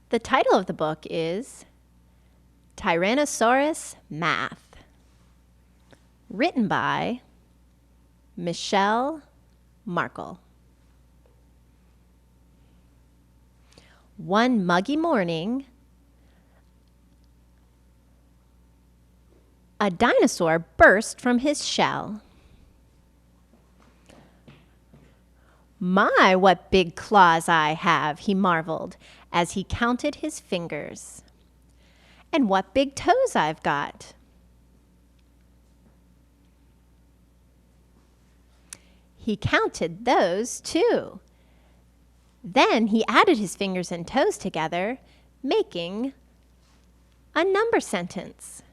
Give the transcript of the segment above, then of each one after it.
The title of the book is Tyrannosaurus Math, written by Michelle Markle. One muggy morning, a dinosaur burst from his shell. "My, what big claws I have," he marveled as he counted his fingers. "And what big toes I've got." He counted those too. Then he added his fingers and toes together, making a number sentence.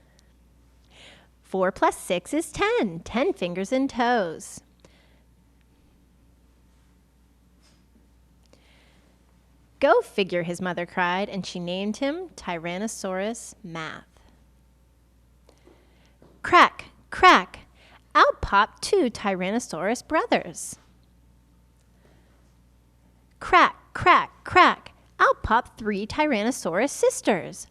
4 plus 6 is 10, 10 fingers and toes. "Go figure," his mother cried, and she named him Tyrannosaurus Math. Crack, crack, out popped 2 Tyrannosaurus brothers. Crack, crack, crack, out popped 3 Tyrannosaurus sisters.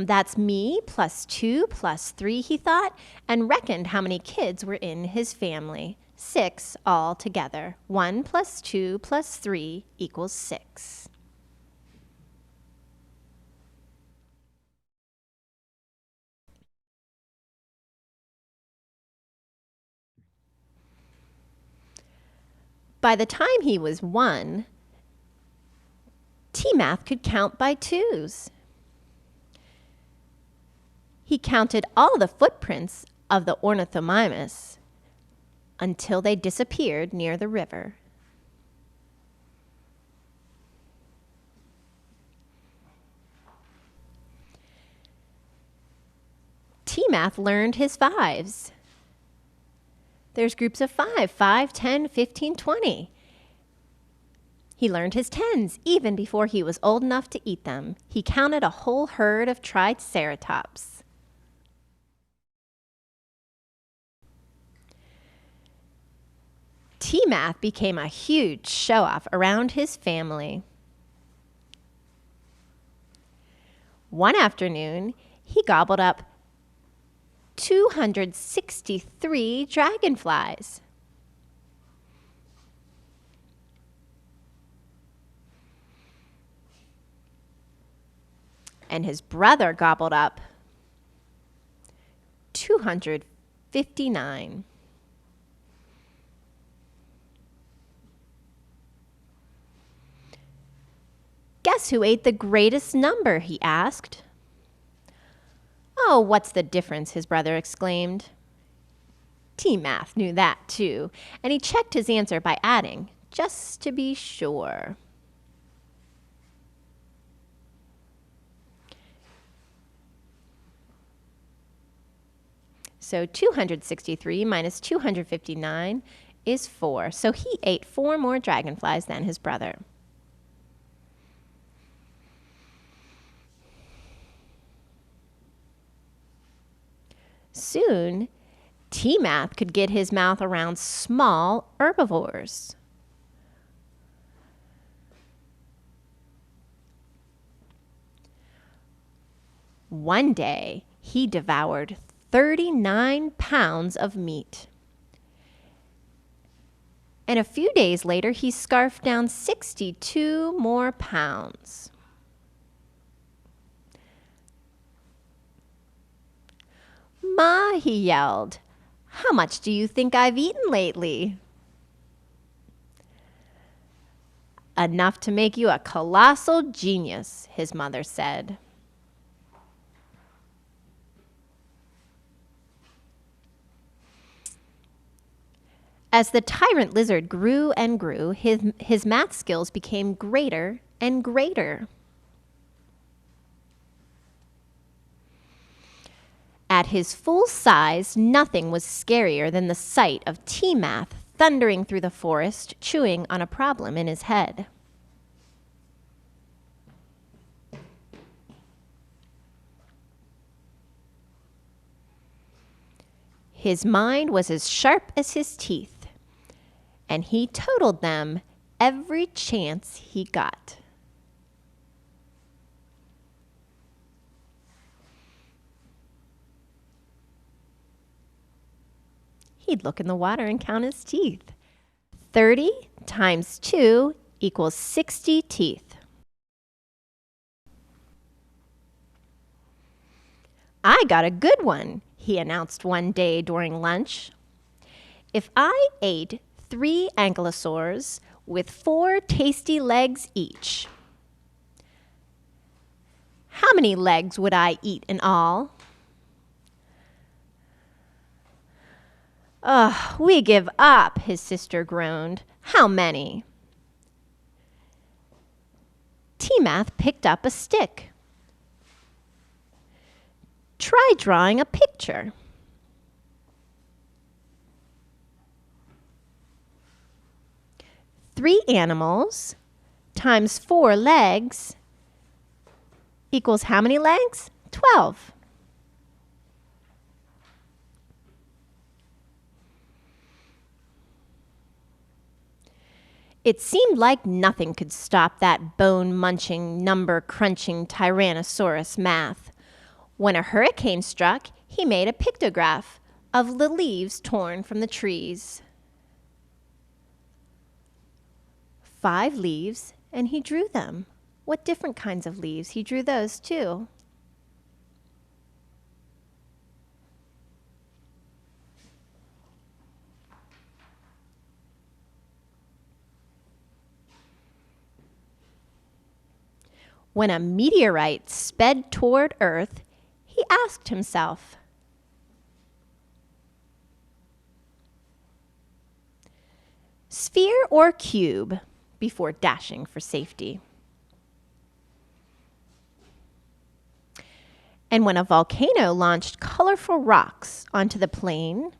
That's me plus 2 plus 3, he thought, and reckoned how many kids were in his family. 6 all together. 1 plus 2 plus 3 equals 6. By the time he was 1, T-Math could count by twos. He counted all the footprints of the ornithomimus until they disappeared near the river. T-Math learned his fives. There's groups of 5, 5, 10, 15, 20. He learned his tens even before he was old enough to eat them. He counted a whole herd of triceratops. T-Math became a huge show-off around his family. One afternoon, he gobbled up 263 dragonflies. And his brother gobbled up 259. "Guess who ate the greatest number?" he asked. "Oh, what's the difference?" his brother exclaimed. T-Math knew that too, and he checked his answer by adding, just to be sure. So 263 minus 259 is 4. So he ate 4 more dragonflies than his brother. Soon, T-Math could get his mouth around small herbivores. One day, he devoured 39 pounds of meat. And a few days later, he scarfed down 62 more pounds. "Ma," he yelled, "how much do you think I've eaten lately?" "Enough to make you a colossal genius," his mother said. As the tyrant lizard grew and grew, his math skills became greater and greater. At his full size, nothing was scarier than the sight of T-Math thundering through the forest, chewing on a problem in his head. His mind was as sharp as his teeth, and he totaled them every chance he got. He'd look in the water and count his teeth. 30 times 2 equals 60 teeth. I got a good one, he announced one day during lunch. If I ate 3 ankylosaurs with 4 tasty legs each, how many legs would I eat in all? Ugh, we give up, his sister groaned. How many? T-Math picked up a stick. Try drawing a picture. Three animals times 4 legs equals how many legs? 12. It seemed like nothing could stop that bone-munching, number-crunching Tyrannosaurus Math. When a hurricane struck, he made a pictograph of the leaves torn from the trees. 5 leaves, and he drew them. What different kinds of leaves? He drew those too. When a meteorite sped toward Earth, he asked himself, sphere or cube, before dashing for safety. And when a volcano launched colorful rocks onto the plain,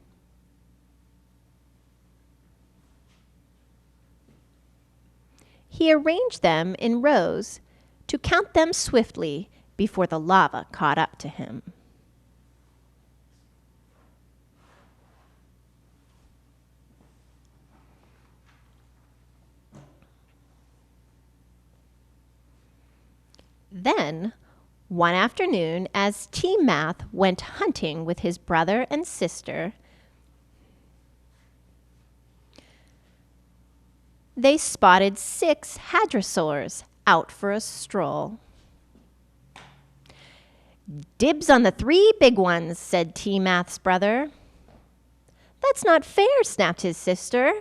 he arranged them in rows to count them swiftly before the lava caught up to him. Then, one afternoon, as T-Math went hunting with his brother and sister, they spotted 6 hadrosaurs out for a stroll. Dibs on the 3 big ones, said T-Math's brother. That's not fair, snapped his sister.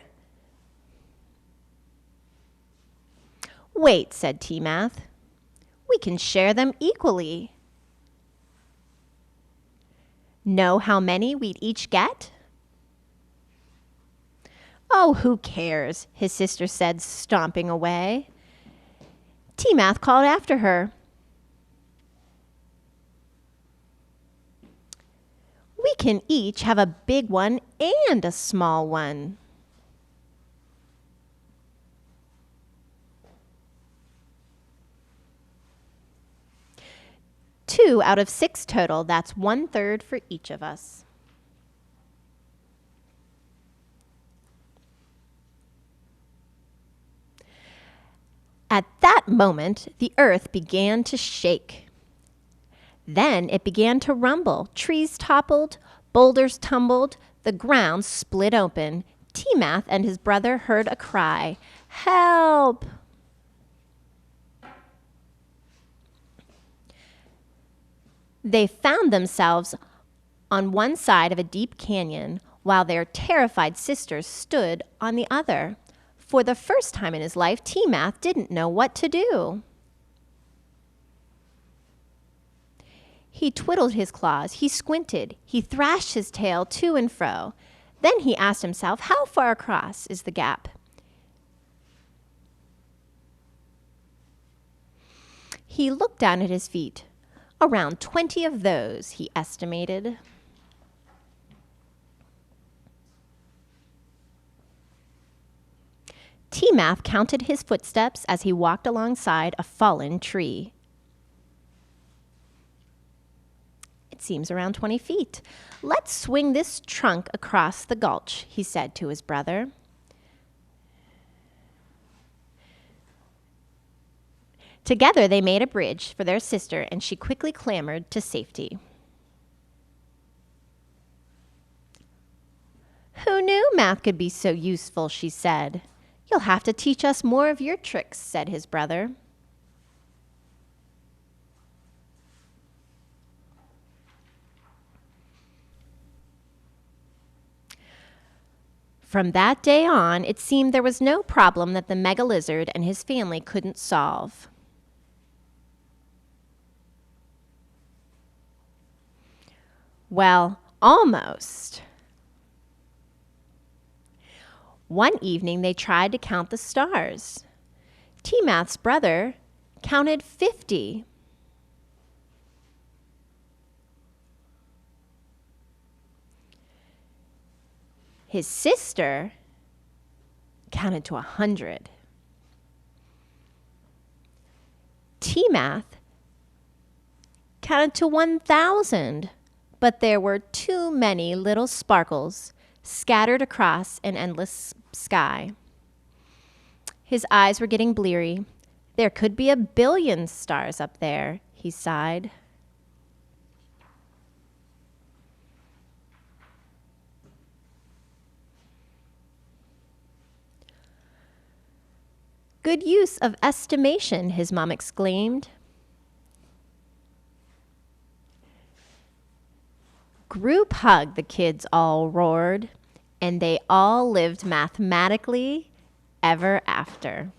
Wait, said T-Math. We can share them equally. Know how many we'd each get? Oh, who cares, his sister said, stomping away. T-Math called after her. We can each have a big one and a small one. Two out of 6 total, that's 1/3 for each of us. At that moment, the earth began to shake. Then it began to rumble. Trees toppled, boulders tumbled, the ground split open. T-Math and his brother heard a cry, "Help!" They found themselves on one side of a deep canyon while their terrified sisters stood on the other. For the first time in his life, T-Math didn't know what to do. He twiddled his claws, he squinted, he thrashed his tail to and fro. Then he asked himself, how far across is the gap? He looked down at his feet. Around 20 of those, he estimated. T-Math counted his footsteps as he walked alongside a fallen tree. It seems around 20 feet. Let's swing this trunk across the gulch, he said to his brother. Together they made a bridge for their sister, and she quickly clambered to safety. Who knew math could be so useful, she said. You'll have to teach us more of your tricks, said his brother. From that day on, it seemed there was no problem that the mega lizard and his family couldn't solve. Well, almost. One evening, they tried to count the stars. T-Math's brother counted 50. His sister counted to 100. T-Math counted to 1,000, but there were too many little sparkles scattered across an endless sky. His eyes were getting bleary. There could be 1 billion stars up there, he sighed. Good use of estimation, his mom exclaimed. Group hug, the kids all roared, and they all lived mathematically ever after.